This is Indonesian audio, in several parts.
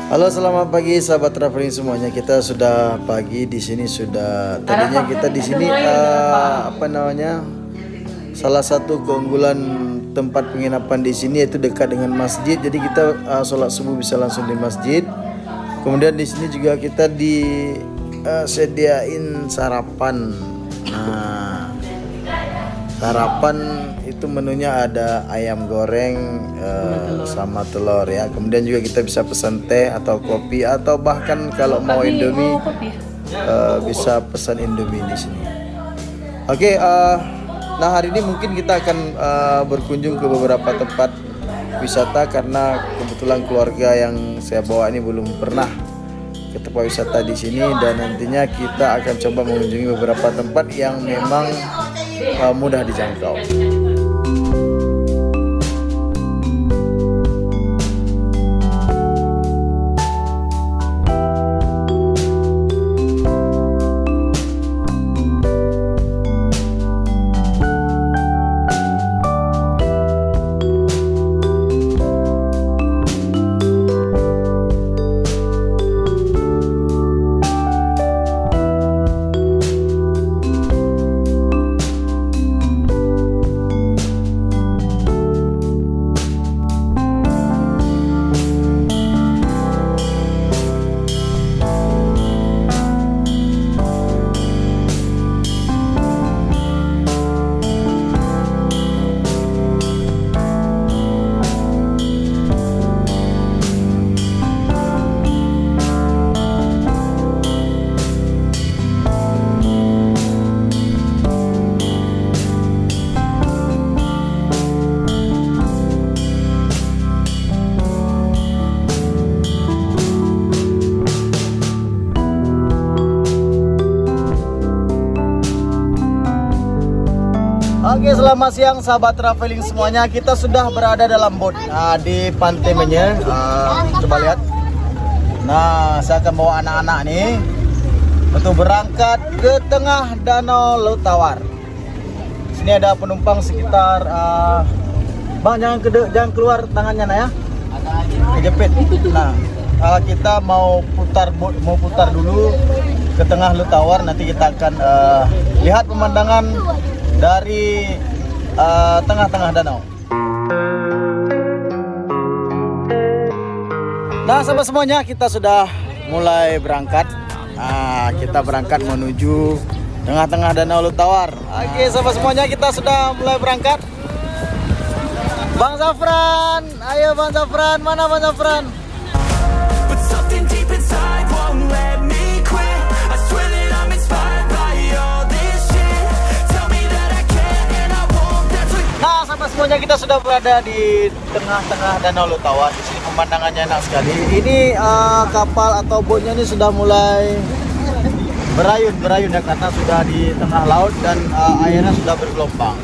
Halo, selamat pagi sahabat traveling semuanya. Kita sudah pagi di sini, sudah tadinya kita di sini salah satu keunggulan tempat penginapan di sini yaitu dekat dengan masjid. Jadi kita sholat subuh bisa langsung di masjid. Kemudian di sini juga kita disediain sarapan. Nah, sarapan itu menunya ada ayam goreng sama telur ya. Kemudian juga kita bisa pesan teh atau kopi, atau bahkan kalau mau Indomie bisa pesan Indomie di sini. Oke, nah hari ini mungkin kita akan berkunjung ke beberapa tempat wisata karena kebetulan keluarga yang saya bawa ini belum pernah ke tempat wisata di sini, dan nantinya kita akan coba mengunjungi beberapa tempat yang memang mudah dijangkau. Oke, selamat siang sahabat traveling semuanya. Kita sudah berada dalam boat di Pantai Menye. Coba lihat. Nah, saya akan bawa anak-anak nih untuk berangkat ke tengah Danau Laut Tawar. Sini ada penumpang sekitar Bang, jangan keluar tangannya nak ya. Kejepit. Nah, kita mau putar dulu ke tengah Laut Tawar. Nanti kita akan lihat pemandangan dari tengah-tengah danau. Nah, sahabat semuanya, kita sudah mulai berangkat. Kita berangkat menuju tengah-tengah Danau Laut Tawar. Oke, sahabat semuanya, kita sudah mulai berangkat. Bang Zafran, ayo Bang Zafran, mana Bang Zafran? Nah, sahabat semuanya, kita sudah berada di tengah-tengah Danau Laut Tawar. Di sini pemandangannya enak sekali. Ini kapal atau boatnya ini sudah mulai berayun ya, karena sudah di tengah laut dan airnya sudah bergelombang.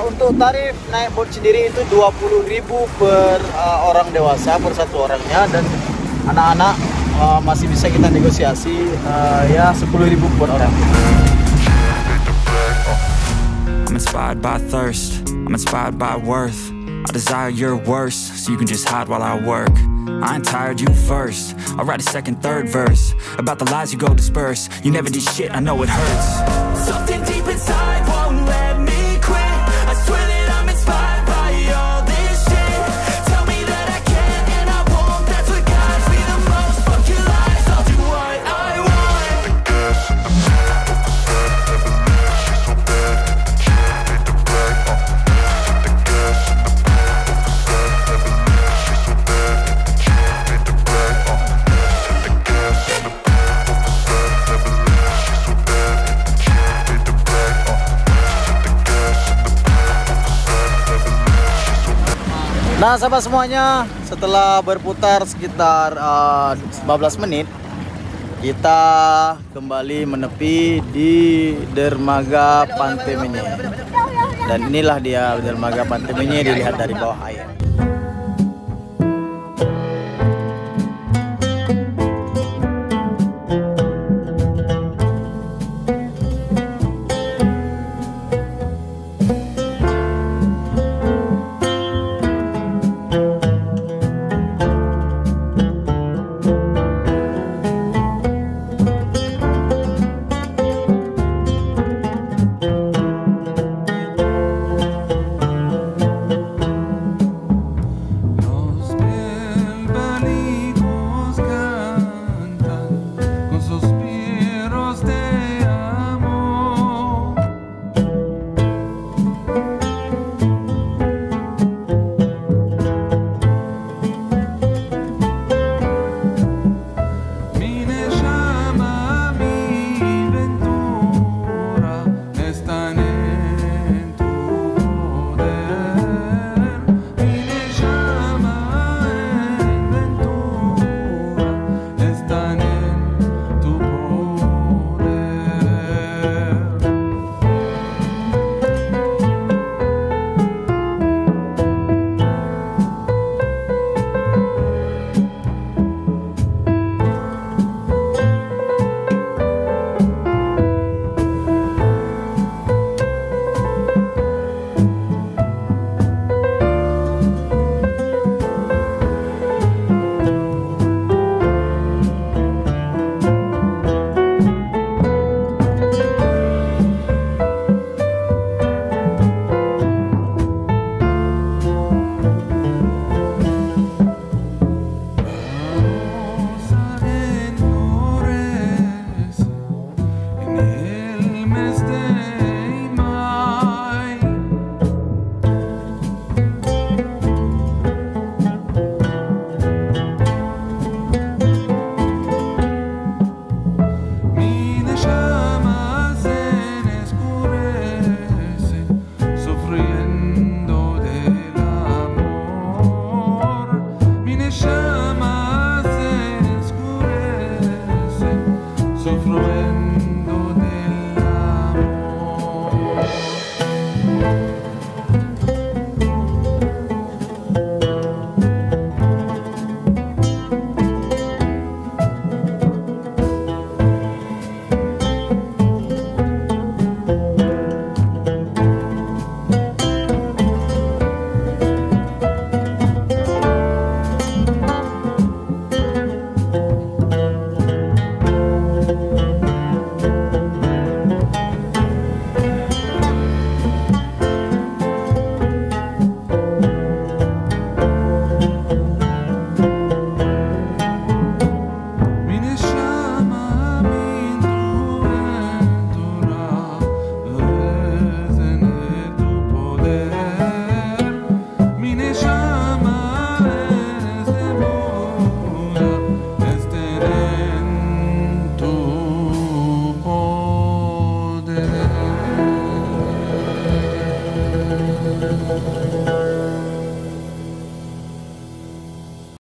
Untuk tarif naik boat sendiri itu 20.000 per orang dewasa, per satu orangnya, dan anak-anak masih bisa kita negosiasi ya 10.000 per orang. I'm inspired by thirst, I'm inspired by worth. I desire your worst, so you can just hide while I work. I ain't tired, you first. I'll write a second, third verse about the lies you go disperse. You never did shit, I know it hurts. Something deep inside won't let me quit. I swear that I'm inspired by all this shit. Tell me that I can and I won't. That's what guides me the most. Fuck your lies, I'll do what I want. Nah sahabat semuanya, setelah berputar sekitar 15 menit, kita kembali menepi di dermaga Pantai Menye. Dan inilah dia dermaga Pantai Menye dilihat dari bawah air.